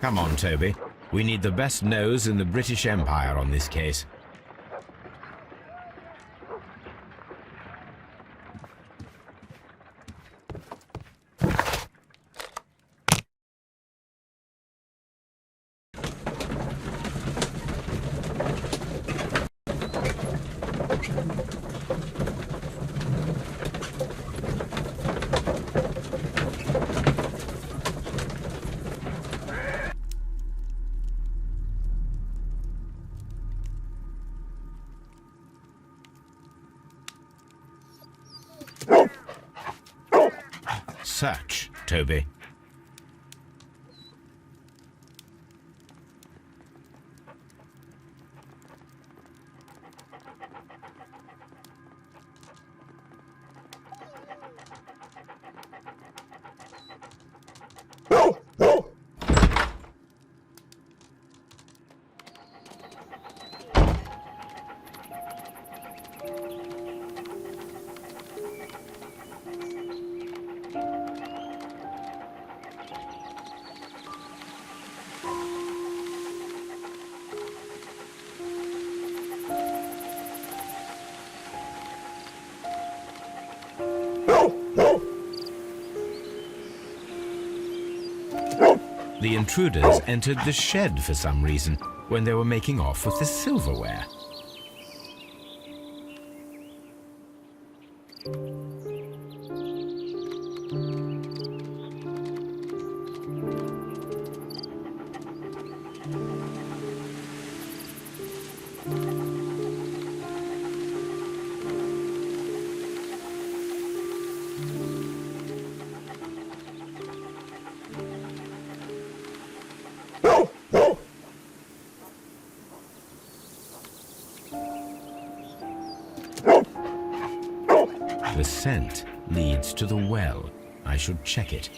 Come on, Toby. We need the best nose in the British Empire on this case. Search, Toby. The intruders entered the shed for some reason when they were making off with the silverware. The scent leads to the well. I should check it.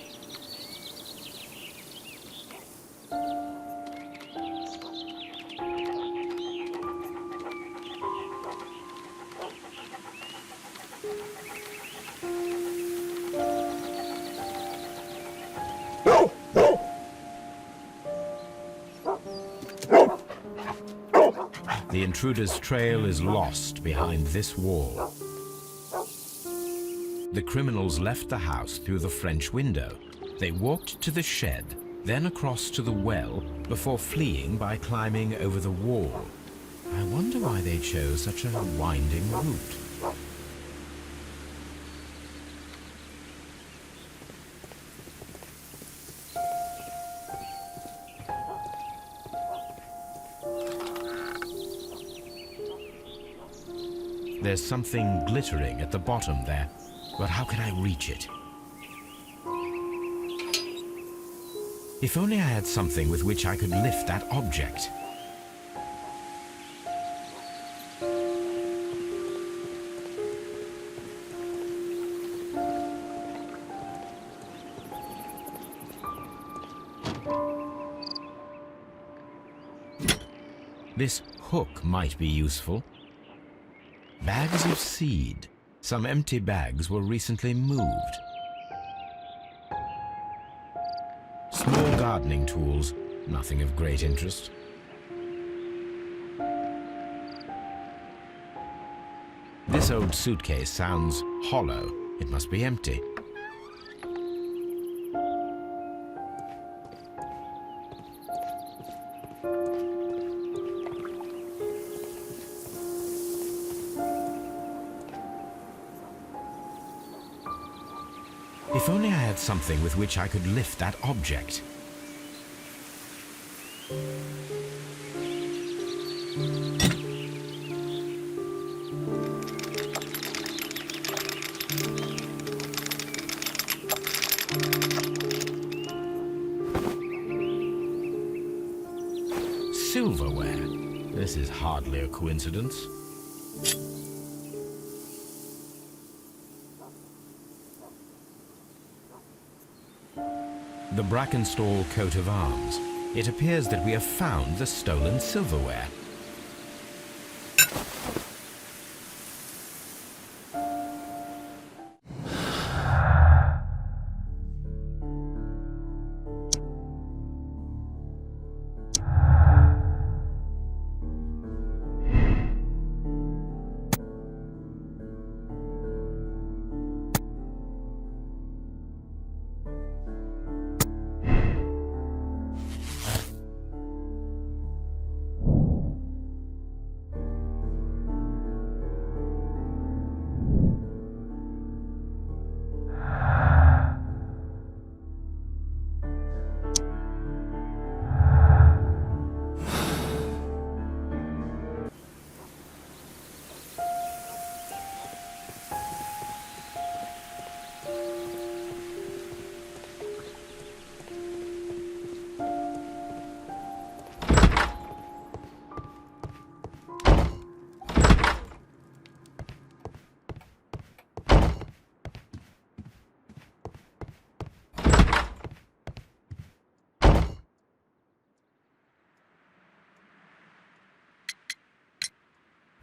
The intruder's trail is lost behind this wall. The criminals left the house through the French window. They walked to the shed, then across to the well, before fleeing by climbing over the wall. I wonder why they chose such a winding route. There's something glittering at the bottom there. But how can I reach it? If only I had something with which I could lift that object. This hook might be useful. Bags of seed. Some empty bags were recently moved. Small gardening tools, nothing of great interest. This old suitcase sounds hollow. It must be empty. If only I had something with which I could lift that object. Silverware. This is hardly a coincidence. The Brackenstall coat of arms. It appears that we have found the stolen silverware.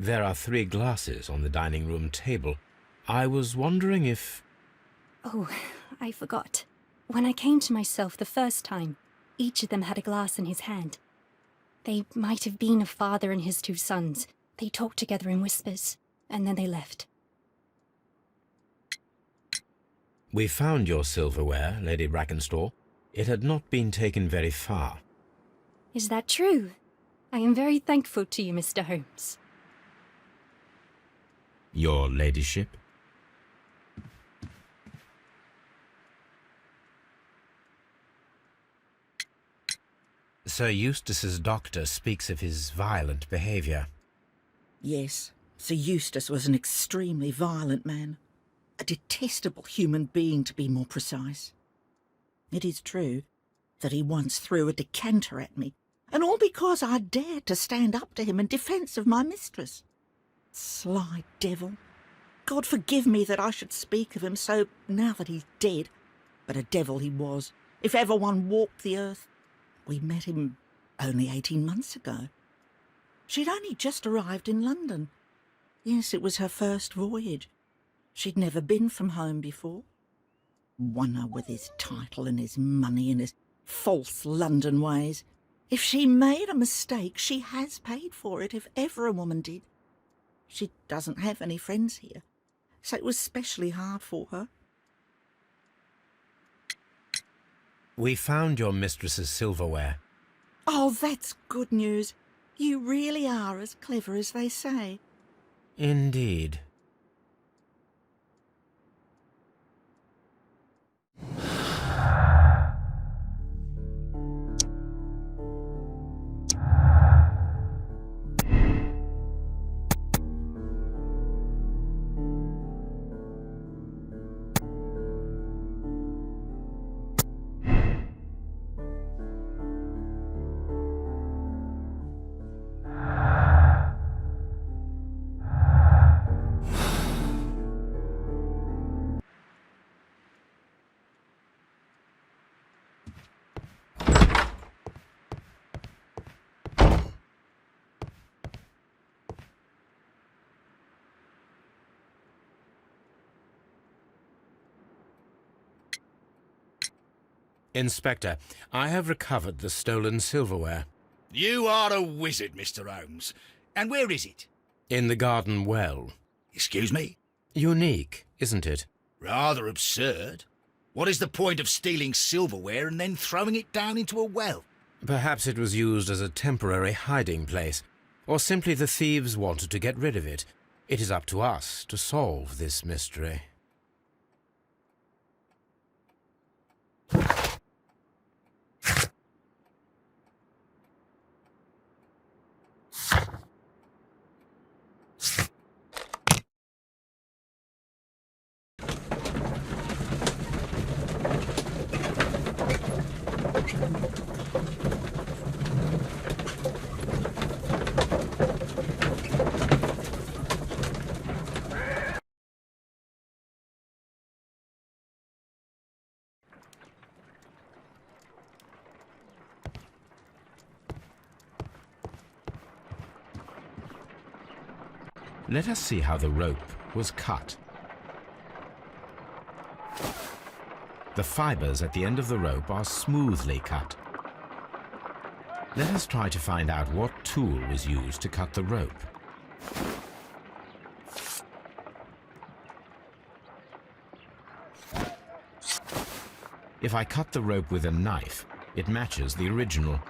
There are 3 glasses on the dining room table. I was wondering if... Oh, I forgot. When I came to myself the first time, each of them had a glass in his hand. They might have been a father and his 2 sons. They talked together in whispers, and then they left. We found your silverware, Lady Brackenstall. It had not been taken very far. Is that true? I am very thankful to you, Mr. Holmes. Your ladyship? Sir Eustace's doctor speaks of his violent behaviour. Yes, Sir Eustace was an extremely violent man. A detestable human being, to be more precise. It is true that he once threw a decanter at me, and all because I dared to stand up to him in defence of my mistress. Sly devil. God forgive me that I should speak of him so now that he's dead, but a devil he was, if ever one walked the earth. We met him only 18 months ago. She'd only just arrived in London. Yes, it was her first voyage. She'd never been from home before. Wonder with his title and his money and his false London ways. If she made a mistake, she has paid for it, if ever a woman did. She doesn't have any friends here, so it was specially hard for her. We found your mistress's silverware. Oh, that's good news. You really are as clever as they say. Indeed. Inspector, I have recovered the stolen silverware. You are a wizard, Mr. Holmes. And where is it? In the garden well. Excuse me? Unique, isn't it? Rather absurd. What is the point of stealing silverware and then throwing it down into a well? Perhaps it was used as a temporary hiding place, or simply the thieves wanted to get rid of it. It is up to us to solve this mystery. Let us see how the rope was cut. The fibers at the end of the rope are smoothly cut. Let us try to find out what tool was used to cut the rope. If I cut the rope with a knife, it matches the original.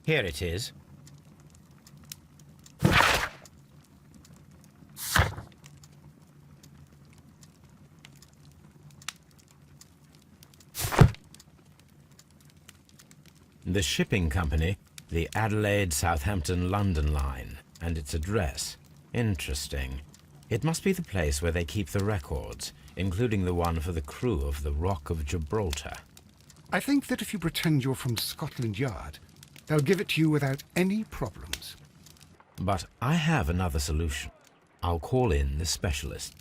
Here it is. The shipping company, the Adelaide, Southampton, London line, and its address. Interesting. It must be the place where they keep the records, including the one for the crew of the Rock of Gibraltar. I think that if you pretend you're from Scotland Yard, they'll give it to you without any problems. But I have another solution. I'll call in the specialist.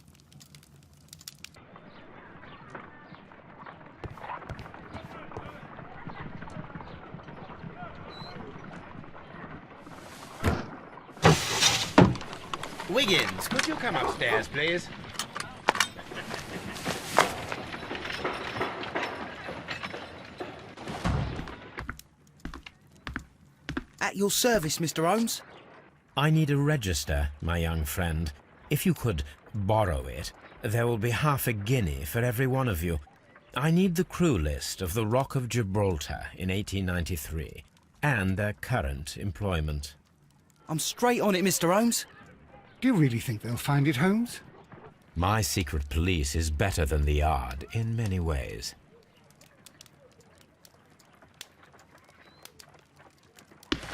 Wiggins, could you come upstairs, please? At your service, Mr. Holmes. I need a register, my young friend. If you could borrow it, there will be half a guinea for every one of you. I need the crew list of the Rock of Gibraltar in 1893, and their current employment. I'm straight on it, Mr. Holmes. Do you really think they'll find it, Holmes? My secret police is better than the Yard in many ways.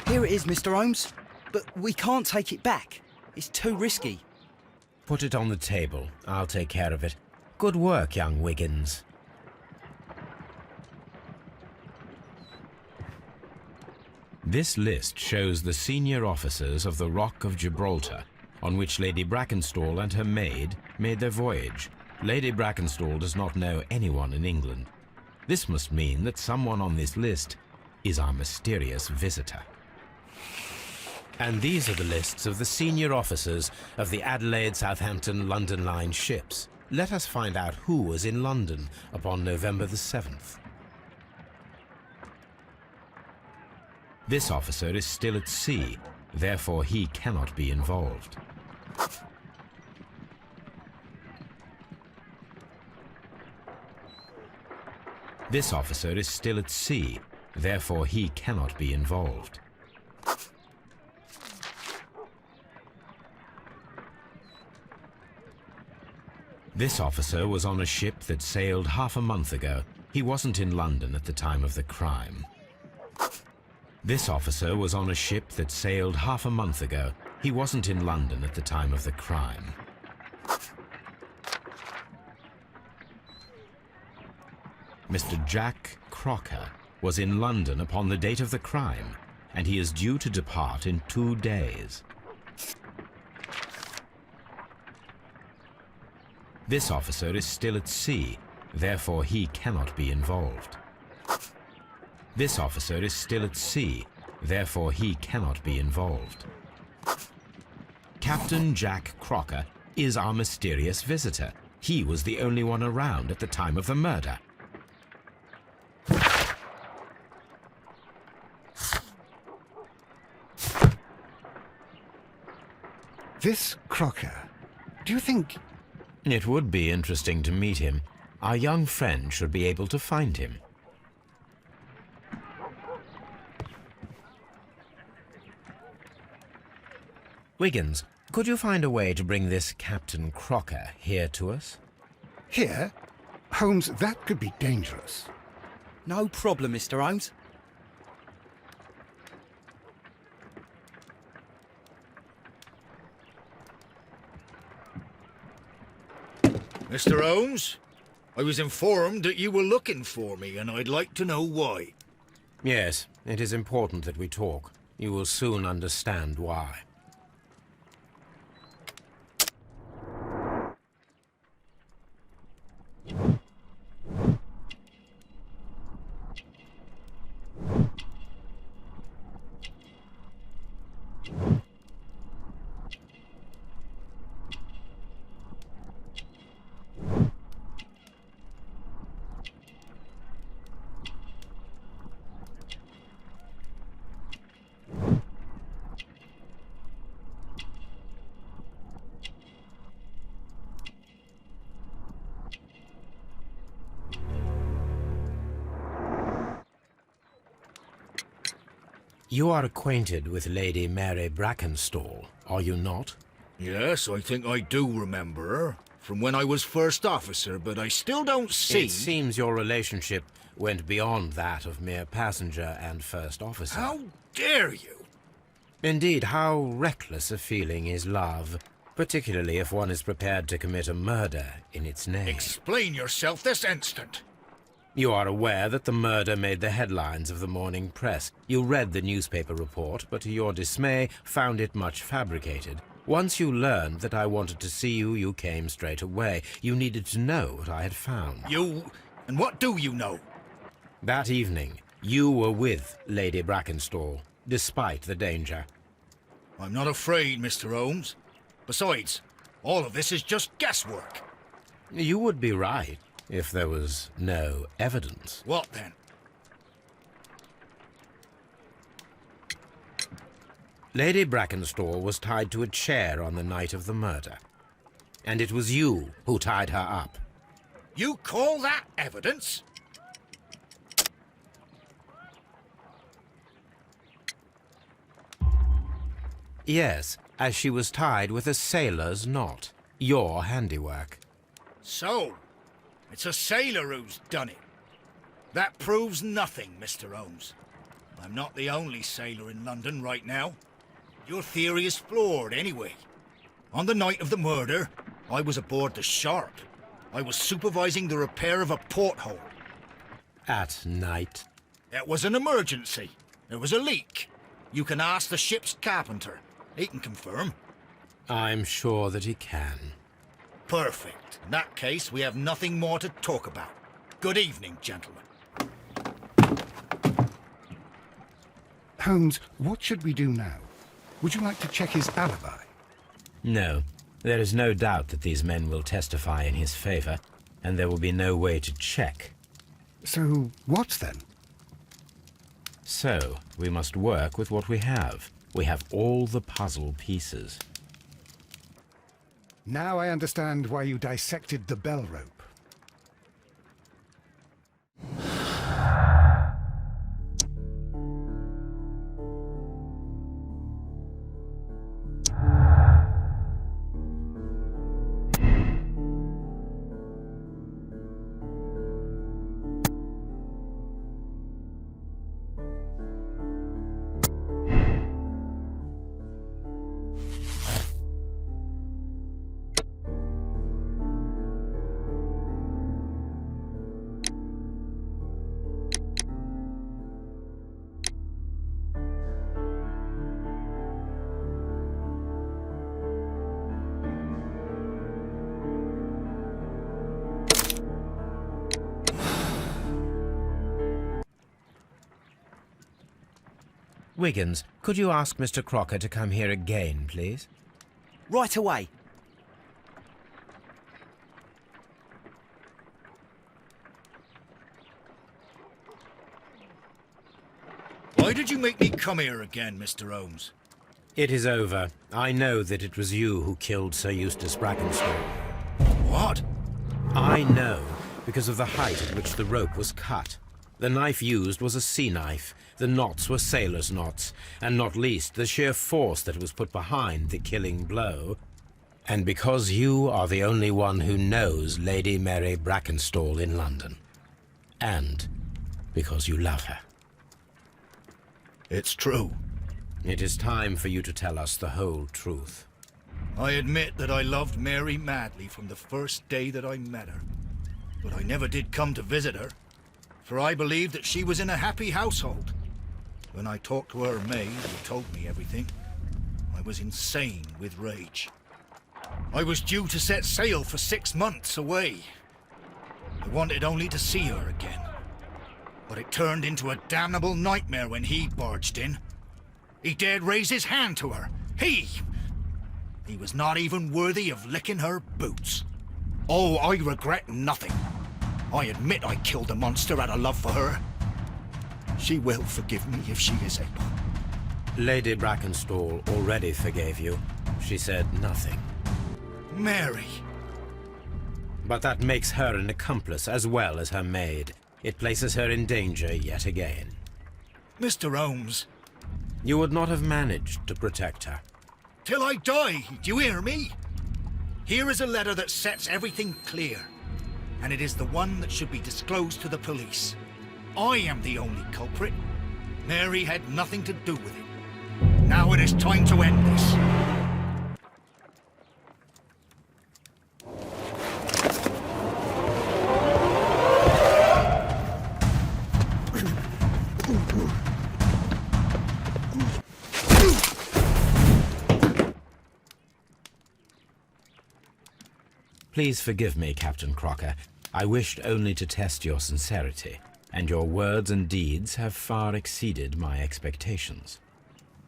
Here it is, Mr. Holmes. But we can't take it back. It's too risky. Put it on the table. I'll take care of it. Good work, young Wiggins. This list shows the senior officers of the Rock of Gibraltar, on which Lady Brackenstall and her maid made their voyage. Lady Brackenstall does not know anyone in England. This must mean that someone on this list is our mysterious visitor. And these are the lists of the senior officers of the Adelaide, Southampton, London line ships. Let us find out who was in London upon November the 7th. This officer is still at sea, therefore he cannot be involved. This officer is still at sea, therefore he cannot be involved. This officer was on a ship that sailed half a month ago. He wasn't in London at the time of the crime. This officer was on a ship that sailed half a month ago. He wasn't in London at the time of the crime. Mr. Jack Crocker was in London upon the date of the crime, and he is due to depart in 2 days. This officer is still at sea, therefore he cannot be involved. This officer is still at sea, therefore he cannot be involved. Captain Jack Crocker is our mysterious visitor. He was the only one around at the time of the murder. This Crocker, do you think... It would be interesting to meet him. Our young friend should be able to find him. Wiggins, could you find a way to bring this Captain Crocker here to us? Here? Holmes, that could be dangerous. No problem, Mr. Holmes. Mr. Holmes, I was informed that you were looking for me, and I'd like to know why. Yes, it is important that we talk. You will soon understand why. You are acquainted with Lady Mary Brackenstall, are you not? Yes, I think I do remember her. From when I was first officer, but I still don't see... It seems your relationship went beyond that of mere passenger and first officer. How dare you? Indeed, how reckless a feeling is love, particularly if one is prepared to commit a murder in its name. Explain yourself this instant. You are aware that the murder made the headlines of the morning press. You read the newspaper report, but to your dismay, found it much fabricated. Once you learned that I wanted to see you, you came straight away. You needed to know what I had found. You... and what do you know? That evening, you were with Lady Brackenstall, despite the danger. I'm not afraid, Mr. Holmes. Besides, all of this is just guesswork. You would be right if there was no evidence. What then? Lady Brackenstall was tied to a chair on the night of the murder. And it was you who tied her up. You call that evidence? Yes, as she was tied with a sailor's knot. Your handiwork. So, it's a sailor who's done it. That proves nothing, Mr. Holmes. I'm not the only sailor in London right now. Your theory is flawed anyway. On the night of the murder, I was aboard the Sharp. I was supervising the repair of a porthole. At night? It was an emergency. There was a leak. You can ask the ship's carpenter. He can confirm. I'm sure that he can. Perfect. In that case, we have nothing more to talk about. Good evening, gentlemen. Holmes, what should we do now? Would you like to check his alibi? No. There is no doubt that these men will testify in his favor, and there will be no way to check. So, what then? So, we must work with what we have. We have all the puzzle pieces. Now I understand why you dissected the bell rope. Wiggins, could you ask Mr. Crocker to come here again, please? Right away. Why did you make me come here again, Mr. Holmes? It is over. I know that it was you who killed Sir Eustace Brackenstall. What? I know, because of the height at which the rope was cut. The knife used was a sea knife. The knots were sailor's knots, and not least the sheer force that was put behind the killing blow. And because you are the only one who knows Lady Mary Brackenstall in London. And because you love her. It's true. It is time for you to tell us the whole truth. I admit that I loved Mary madly from the first day that I met her. But I never did come to visit her, for I believed that she was in a happy household. When I talked to her maid, who told me everything, I was insane with rage. I was due to set sail for 6 months away. I wanted only to see her again. But it turned into a damnable nightmare when he barged in. He dared raise his hand to her. He was not even worthy of licking her boots. Oh, I regret nothing. I admit I killed the monster out of love for her. She will forgive me if she is able. Lady Brackenstall already forgave you. She said nothing. Mary. But that makes her an accomplice as well as her maid. It places her in danger yet again. Mr. Holmes, You would not have managed to protect her. Till I die, do you hear me? Here is a letter that sets everything clear, and it is the one that should be disclosed to the police. I am the only culprit. Mary had nothing to do with it. Now it is time to end this. Please forgive me, Captain Crocker. I wished only to test your sincerity, and your words and deeds have far exceeded my expectations.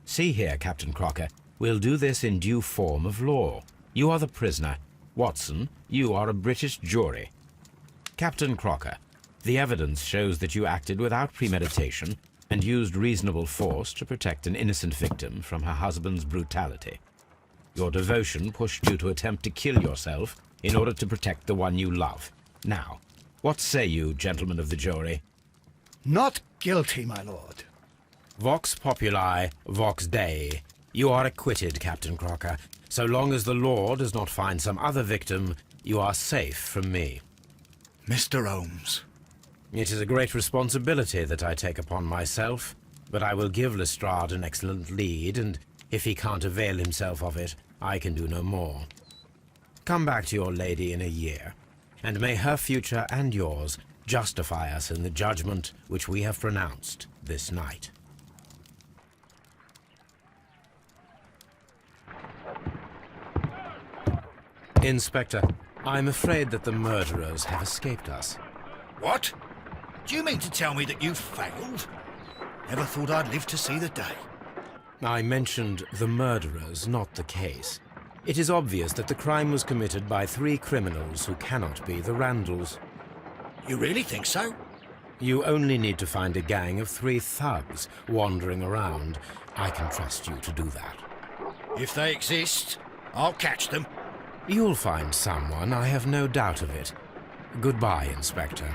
See here, Captain Crocker, we'll do this in due form of law. You are the prisoner. Watson, you are a British jury. Captain Crocker, the evidence shows that you acted without premeditation and used reasonable force to protect an innocent victim from her husband's brutality. Your devotion pushed you to attempt to kill yourself in order to protect the one you love. Now, what say you, gentlemen of the jury? Not guilty, my lord. Vox populi, vox Dei. You are acquitted, Captain Crocker. So long as the law does not find some other victim, you are safe from me. Mr. Holmes. It is a great responsibility that I take upon myself, but I will give Lestrade an excellent lead, and if he can't avail himself of it, I can do no more. Come back to your lady in a year, and may her future and yours justify us in the judgment which we have pronounced this night. Inspector, I'm afraid that the murderers have escaped us. What? Do you mean to tell me that you failed? Never thought I'd live to see the day. I mentioned the murderers, not the case. It is obvious that the crime was committed by 3 criminals who cannot be the Randalls. You really think so? You only need to find a gang of 3 thugs wandering around. I can trust you to do that. If they exist, I'll catch them. You'll find someone, I have no doubt of it. Goodbye, Inspector.